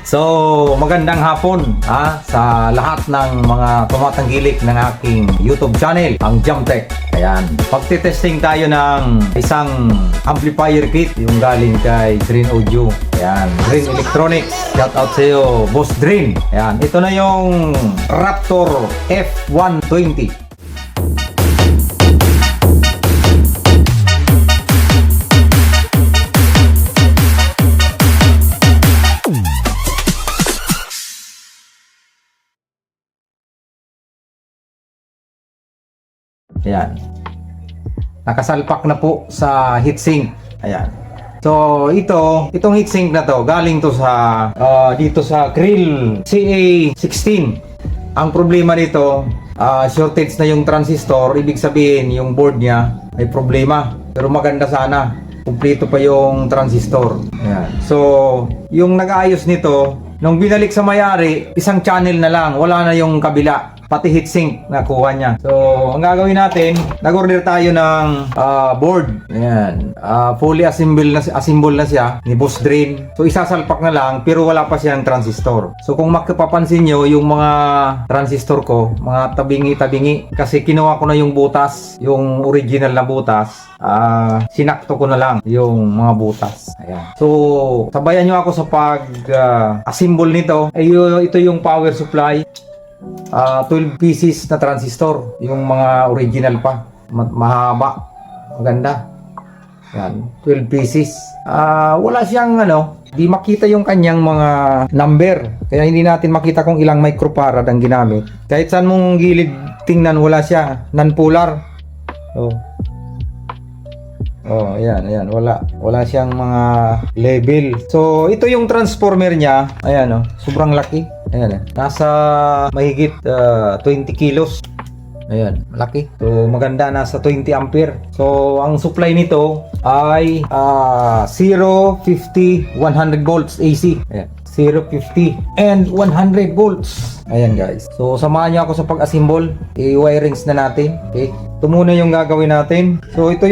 So, magandang hapon sa lahat ng mga tumatanggilik ng aking YouTube channel, ang Jamtech. Ayan, pagtitesting tayo ng isang amplifier kit, yung galing kay Green Audio. Ayan, Green Electronics. Shout out sa iyo, Boss Green. Ayan, ito na yung Raptor F120. Ayan. Nakasalpak na po sa heatsink. Ayan. So, itong heatsink na to, galing to sa dito sa Grill CA16. Ang problema nito, shortage na yung transistor, ibig sabihin yung board niya may problema. Pero maganda sana, kumpleto pa yung transistor. Ayan. So, yung nag-aayos nito, nung binalik sa may-ari, isang channel na lang, wala na yung kabila. Pati heatsink nakuha niya. So, ang gagawin natin, nag-order tayo ng board. Ayan. Fully assemble na siya ni Boss Drain. So, isasalpak na lang, pero wala pa siyang transistor. So, kung mapapansin nyo, yung mga transistor ko, mga tabingi-tabingi. Kasi kinuha ko na yung butas, yung original na butas. Sinakto ko na lang yung mga butas. Ayan. So, sabayan nyo ako sa pag-assemble nito. Ito yung power supply. 12 pieces na transistor, yung mga original pa, mahaba, maganda. Yan, 12 pieces. Wala siyang di makita yung kanyang mga number, kaya hindi natin makita kung ilang microfarad ang ginamit. Kahit saan mong gilid tingnan, wala siya, non-polar. Ayan, wala siyang mga label. So, ito yung transformer niya. Ayan, sobrang laki. Ayan, nasa mahigit 20 kilos. Ayan, malaki. So, maganda, nasa 20 ampere. So, ang supply nito ay 0, 50, 100 volts AC. Ayan, 0, 50, and 100 volts. Ayan guys. So, samahan niyo ako sa pag-assemble. I-wirings na natin. Okay. Ito muna yung gagawin natin. So, ito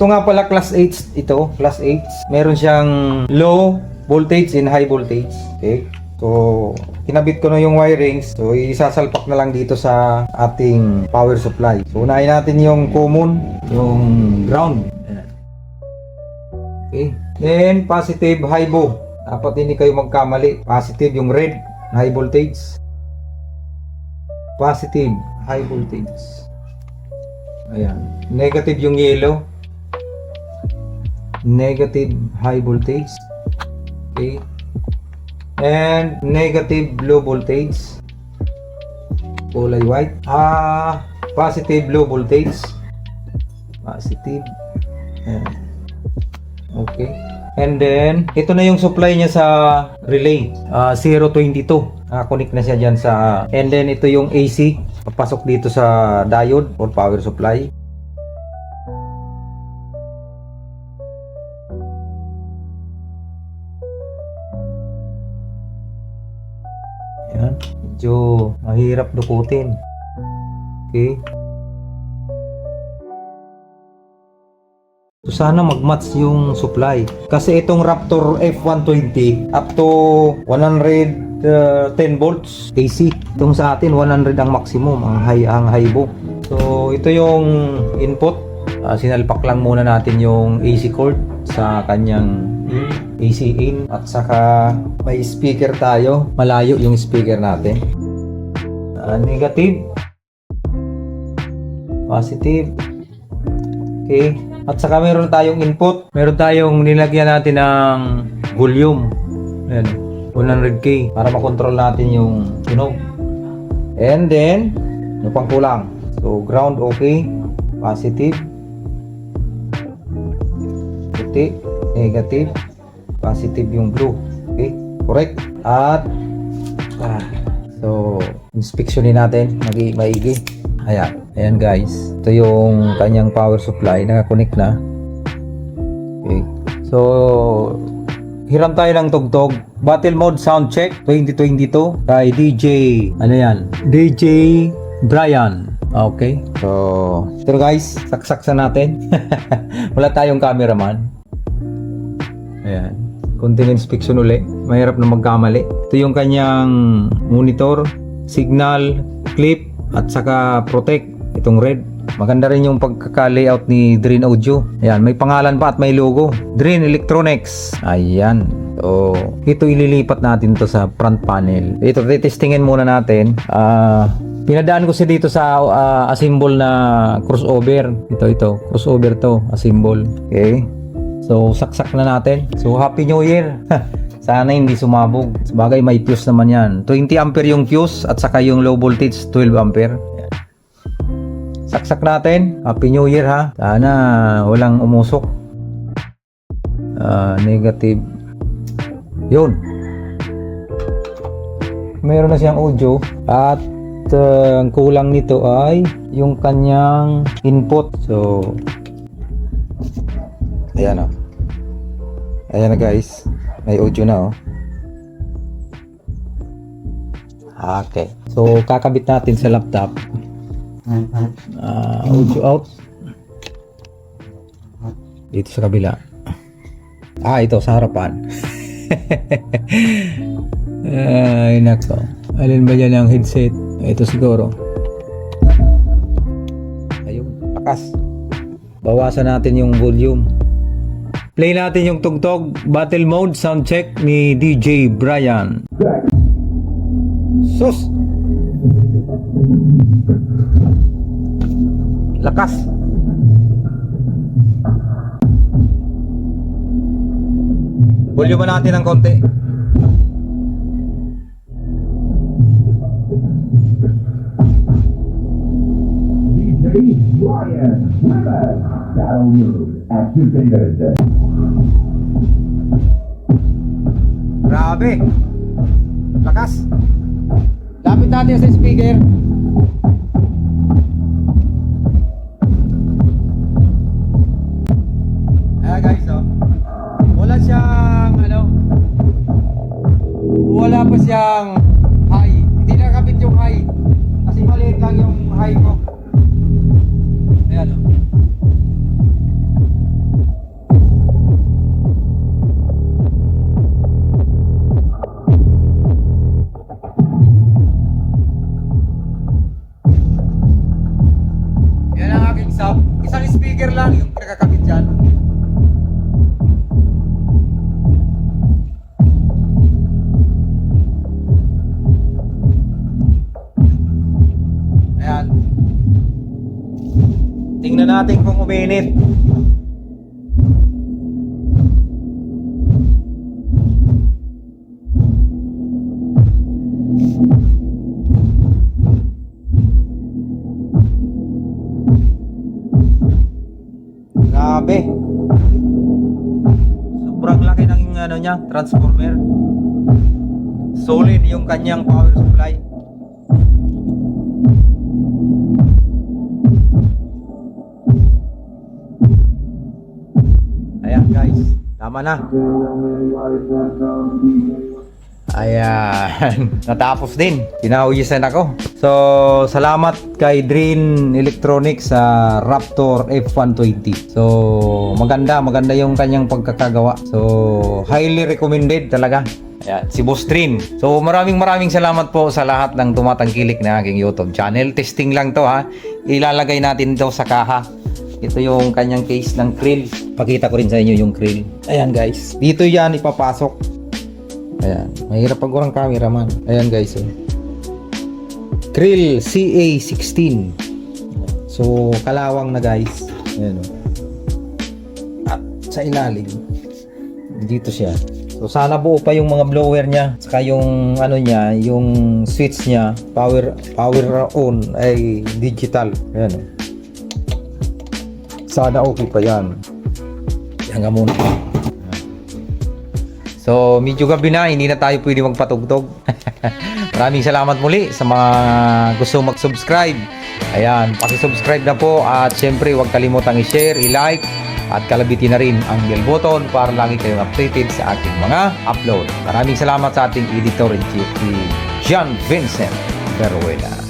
nga pala class H. Ito, class H. Meron siyang low voltage and high voltage. Okay. So, kinabit ko na yung wirings. So, isasalpak na lang dito sa ating power supply. So, unahin natin yung common, yung ground. Ayan. Okay. Then, positive high vo. Dapat hindi kayo magkamali. Positive yung red, high voltage. Positive, high voltage. Ayan. Negative yung yellow. Negative, high voltage. Okay. And negative low voltage, kulay white. Positive low voltage, positive. Ayan. Okay. And then ito na yung supply niya sa relay, 022. Connect na siya dyan sa, and then ito yung AC, papasok dito sa diode or power supply. Yan, medyo mahirap dukutin. Okay. So, sana mag-match yung supply. Kasi itong Raptor F120 up to 110 volts AC. Itong sa atin 100 ang maximum, ang high vo. So, ito yung input. Sinalpak lang muna natin yung AC cord sa kanyang AC in, at saka may speaker tayo, malayo yung speaker natin. Negative, positive. Okay, at saka meron tayong input, meron tayong nilagyan natin ng volume. Ayan, 100K para makontrol natin yung tunog. And then ano pang kulang? So, ground okay, positive, puti, negative, positive yung blue. Okay, correct. At so, inspeksyonin natin maigi. Ayan guys, ito yung kanyang power supply, naka-connect na. Okay, so hiram tayo ng tugtog. Battle mode sound check 2022 kay DJ DJ Brian. Okay, so ito guys, saksak natin. Wala tayong cameraman. Ayan, konting inspection uli. Mahirap na magkamali. Ito yung kanyang monitor, signal, clip, at saka protect. Itong red. Maganda rin yung pagkaka-layout ni Drain Audio. Ayan, may pangalan pa at may logo. Drain Electronics. Ayan. So, ito ililipat natin to sa front panel. Ito, testingin muna natin. Pinadaan ko siya dito sa assemble na crossover. Ito, crossover to, assemble. Okay. So, saksak na natin. So, Happy New Year. Sana hindi sumabog. Sabagay, may fuse naman yan. 20 ampere yung fuse at saka yung low voltage 12 ampere. Ayan. Saksak natin. Happy New Year ha. Sana walang umusok. Negative. Yun. Meron na siyang audio at ang kulang nito ay yung kanyang input. So ayan o. Ayan na guys. May audio na o. Okay. So kakabit natin sa laptop. Audio out. Dito sa kabila. Ito sa harapan. Ay nako. Alin ba dyan ang headset? Ito siguro. Ayun. Lakas. Bawasan natin yung volume. Play natin yung tugtog. Battle mode sound check ni DJ Brian. Sus! Lakas. Volume natin ng konti. Brian, battle mode activated. Grabe. Lakas. Lapit natin sa speaker. Guys, oh. Wala siyang wala pa siyang high. Hindi nakakabit yung high. Kasi maliit lang yung high ko. Ayan o. Yan ang aking sub. Isang speaker lang yung nakakabit dyan. Ayan. Tingnan natin kung uminit. Grabe. Sobrang laki ng niya, transformer. Solid yung kanyang power supply. Ayan guys, tama na. Ayan, natapos din. Pinahuyisan ako. So, salamat kay Drain Electronics sa Raptor F120. So, maganda yung kanyang pagkakagawa. So, highly recommended talaga. Ayan, si Boss Drain. So, maraming salamat po sa lahat ng tumatangkilik na aking YouTube channel. Testing lang to ha. Ilalagay natin to sa kaha. Ito yung kanyang case ng krill. Pakita ko rin sa inyo yung krill. Ayan guys. Dito yan ipapasok. Ayan. Mahirap pag urang cameraman. Ayan guys. Krill CA16. So kalawang na guys. Ayan o. At sa ilalim. Dito siya. So sana buo pa yung mga blower niya. Saka yung niya. Yung switch niya. Power on ay digital. Ayan o. Sana okay pa yan. Yan nga muna. So, medyo gabi na. Hindi na tayo pwede magpatugtog. Maraming salamat muli sa mga gusto mag-subscribe. Ayan, paki-subscribe na po. At syempre, huwag kalimutang i-share, i-like. At kalabitin na rin ang bell button para lagi kayong updated sa ating mga upload. Maraming salamat sa ating editor-in-chief, John Vincent Beruela.